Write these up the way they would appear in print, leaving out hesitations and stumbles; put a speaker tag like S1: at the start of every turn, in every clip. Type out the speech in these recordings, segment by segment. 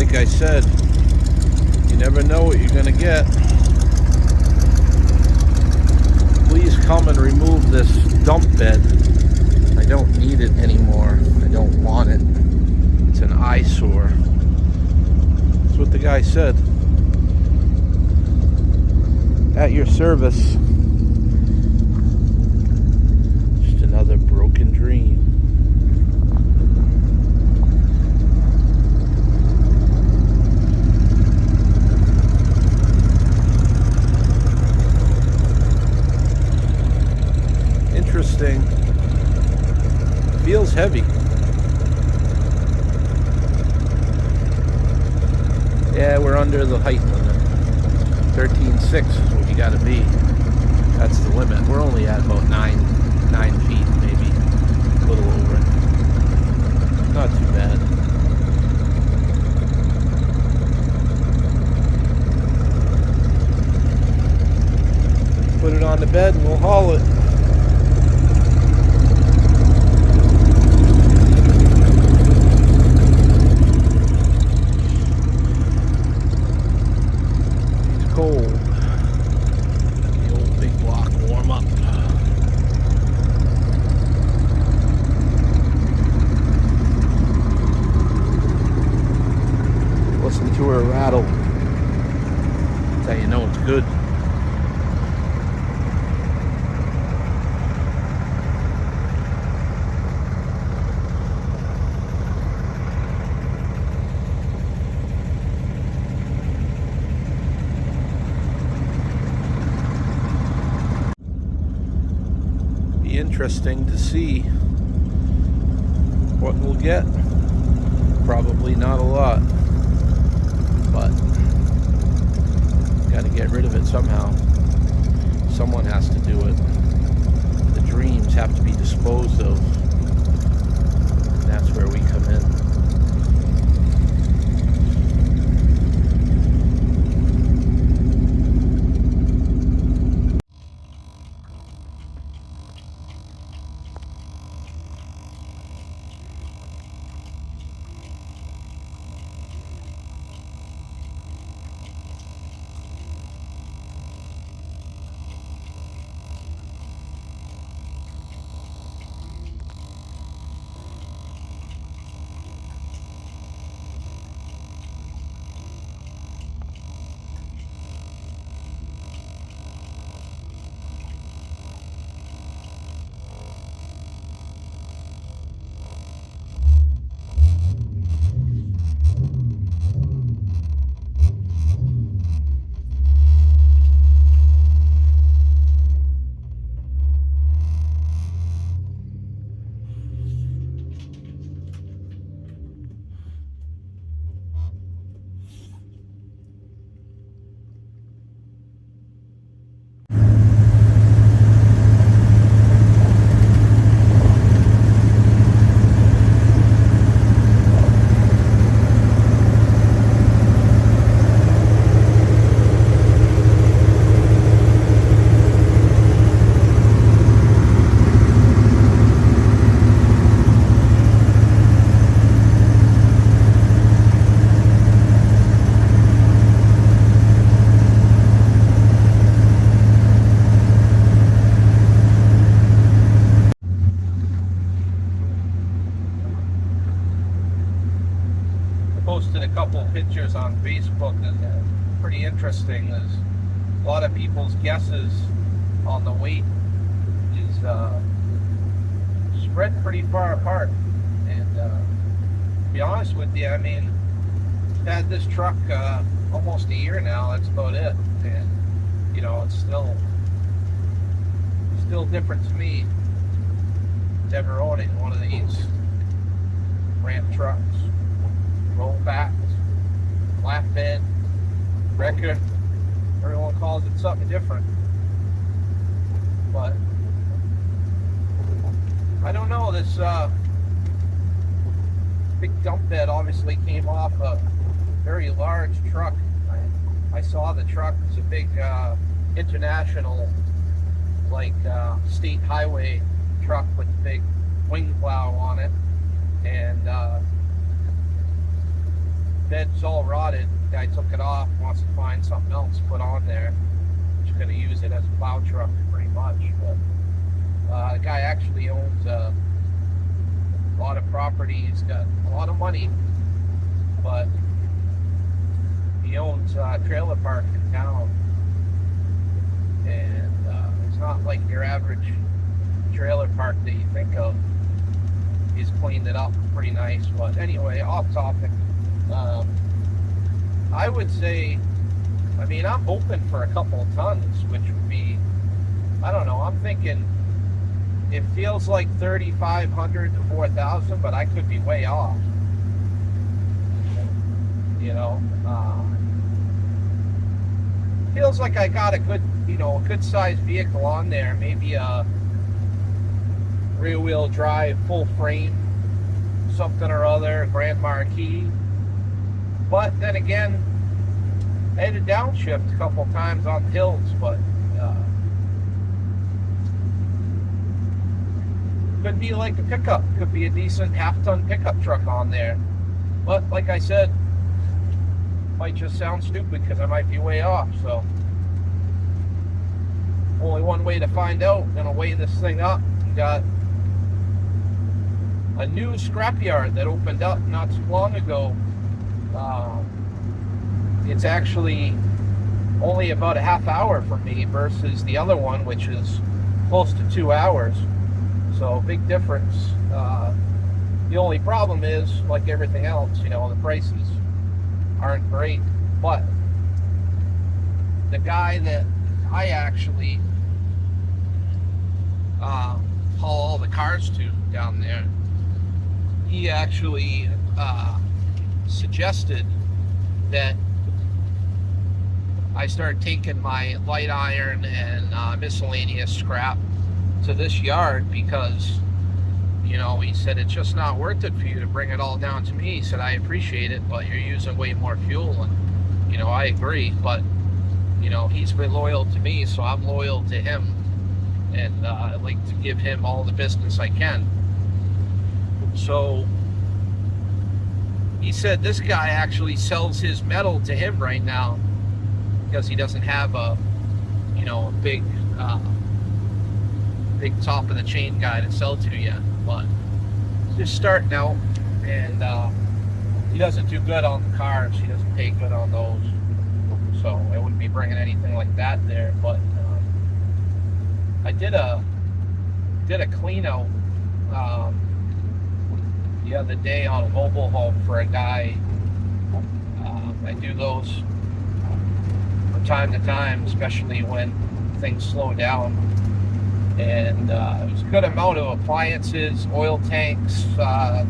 S1: like I said, you never know what you're gonna get. Please come and remove this dump bed. I don't need it anymore. I don't want it. It's an eyesore. That's what the guy said. At your service. Just another broken dream. Interesting. Feels heavy. Yeah, we're under the height limit. 13.6 is what you gotta be. That's the limit. We're only at about 9 feet, maybe a little over it. Not too bad. Put it on the bed and we'll haul it. Cold. The old big block warm up. Listen to her rattle. That's how you know it's good. Interesting to see what we'll get. Probably not a lot, but got to get rid of it somehow. Someone has to do it. The dreams have to be disposed of, and that's where we come in. Posted a couple pictures on Facebook and pretty interesting. There's a lot of people's guesses on the weight is spread pretty far apart. And to be honest with you, I mean, I've had this truck almost a year now. That's about it. And you know, it's still different to me ever owning one of these ramp trucks. Rollbacks, flatbed, wrecker, everyone calls it something different. But I don't know, this big dump bed obviously came off a very large truck. I saw the truck. It's a big international, like state highway truck with a big wing plow on it, and bed bed's all rotted. The guy took it off, wants to find something else to put on there. He's going to use it as a plow truck pretty much. But the guy actually owns a lot of property. He's got a lot of money, but he owns a trailer park in town. And it's not like your average trailer park that you think of. He's cleaned it up pretty nice. But anyway, off topic. I would say, I mean, I'm hoping for a couple of tons, which would be, I don't know, I'm thinking it feels like 3,500 to 4,000, but I could be way off. You know, feels like I got a good, you know, a good sized vehicle on there, maybe a rear wheel drive, full frame, something or other, Grand Marquis. But then again, I had to downshift a couple times on the hills, but could be like a pickup, could be a decent half-ton pickup truck on there. But like I said, might just sound stupid because I might be way off. So only one way to find out. I'm gonna weigh this thing up. We got a new scrapyard that opened up not too long ago. It's actually only about a half hour from me versus the other one, which is close to 2 hours. So big difference. The only problem is, like everything else, you know, the prices aren't great. But the guy that I actually haul all the cars to down there, he actually suggested that I start taking my light iron and miscellaneous scrap to this yard because, you know, he said it's just not worth it for you to bring it all down to me. He said, I appreciate it, but you're using way more fuel. And, you know, I agree, but, you know, he's been loyal to me, so I'm loyal to him. And I like to give him all the business I can. So he said this guy actually sells his metal to him right now because he doesn't have a, you know, a big top of the chain guy to sell to yet. But just starting out, and he doesn't do good on the cars. He doesn't pay good on those, so I wouldn't be bringing anything like that there. But I did a clean out the other day on a mobile home for a guy. I do those from time to time, especially when things slow down. And it was a good amount of appliances, oil tanks, a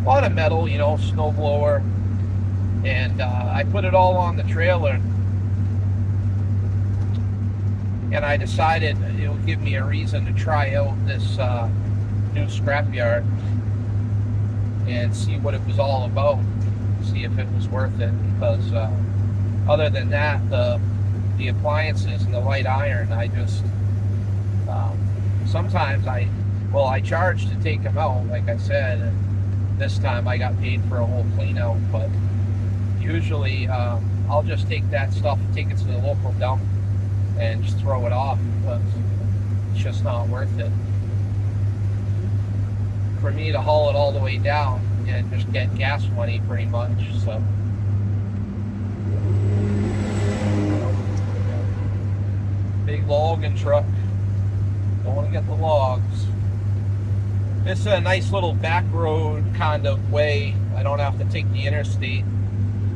S1: lot of metal, you know, snow blower. And I put it all on the trailer. And I decided it would give me a reason to try out this new scrapyard and see what it was all about, see if it was worth it. Because other than that, the appliances and the light iron, I just sometimes I charge to take them out, like I said, and this time I got paid for a whole clean out. But usually I'll just take that stuff and take it to the local dump and just throw it off because it's just not worth it for me to haul it all the way down and just get gas money pretty much. So big logging truck, don't want to get the logs. This is a nice little back road kind of way. I don't have to take the interstate,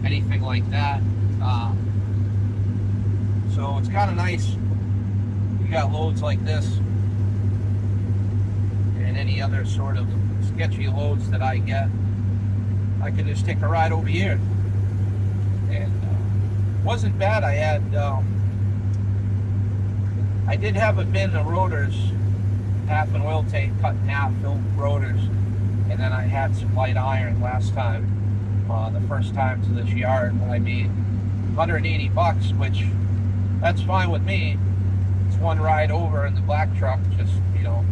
S1: anything like that. So it's kind of nice. You got loads like this and any other sort of sketchy loads that I get, I can just take a ride over here. And wasn't bad. I did have a bin of rotors, half an oil tank cut in half, filled with rotors, and then I had some light iron last time, the first time to this yard, when I made $180, which that's fine with me. It's one ride over in the black truck, just, you know,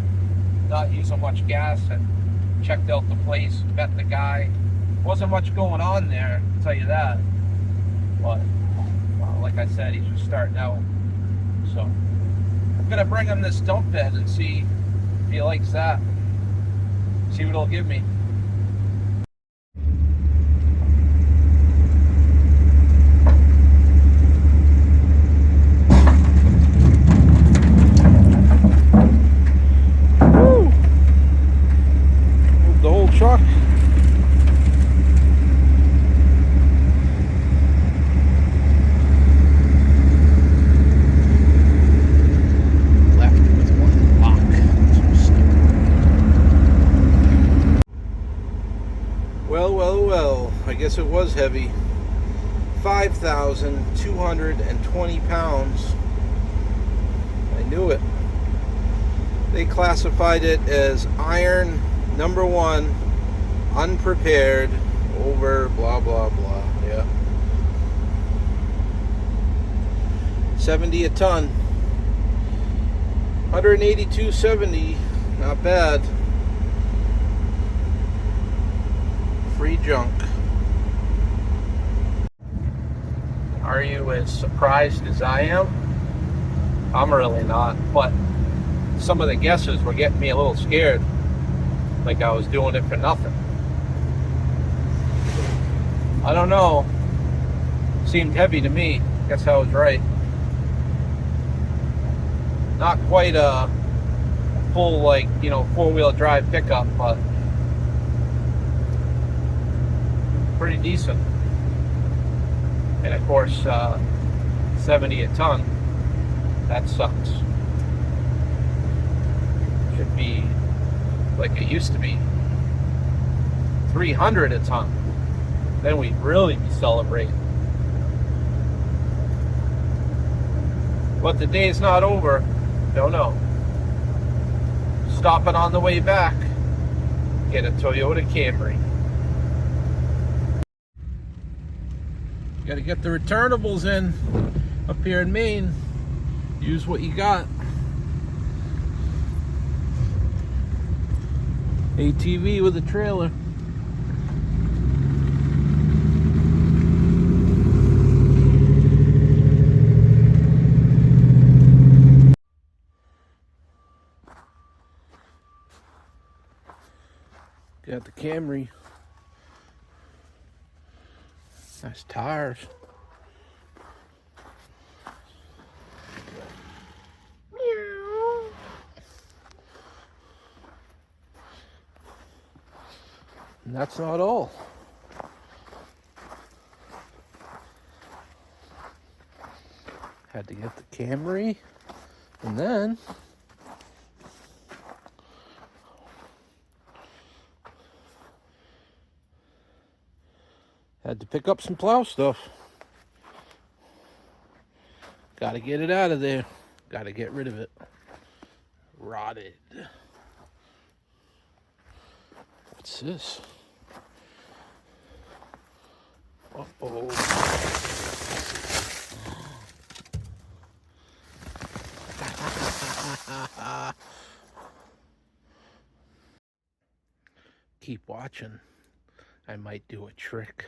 S1: not using much gas, and checked out the place, met the guy, Wasn't much going on there, I'll tell you that. But like I said, he's just starting out. So I'm gonna bring him this dump bed and see if he likes that. See what it'll give me. Woo! Moved the whole truck. Well, I guess it was heavy. 5,220 pounds. I knew it. They classified it as iron number 1, unprepared, over blah blah blah. Yeah. 70 a ton. 182.70, not bad. Free junk. Are you as surprised as I am? I'm really not, but some of the guesses were getting me a little scared, like I was doing it for nothing. I don't know. Seemed heavy to me. Guess I was right. Not quite a full, like, four-wheel drive pickup, but pretty decent. And of course, 70 a ton, that sucks. Should be like it used to be, 300 a ton. Then we'd really be celebrating. But the day's not over. Don't know. Stopping on the way back, get a Toyota Camry. Got to get the returnables in up here in Maine. Use what you got. ATV with a trailer. Got the Camry. Nice tires. And that's not all. Had to get the Camry, and then had to pick up some plow stuff. Got to get it out of there. Got to get rid of it. Rotted. What's this? Uh-oh. Keep watching. I might do a trick.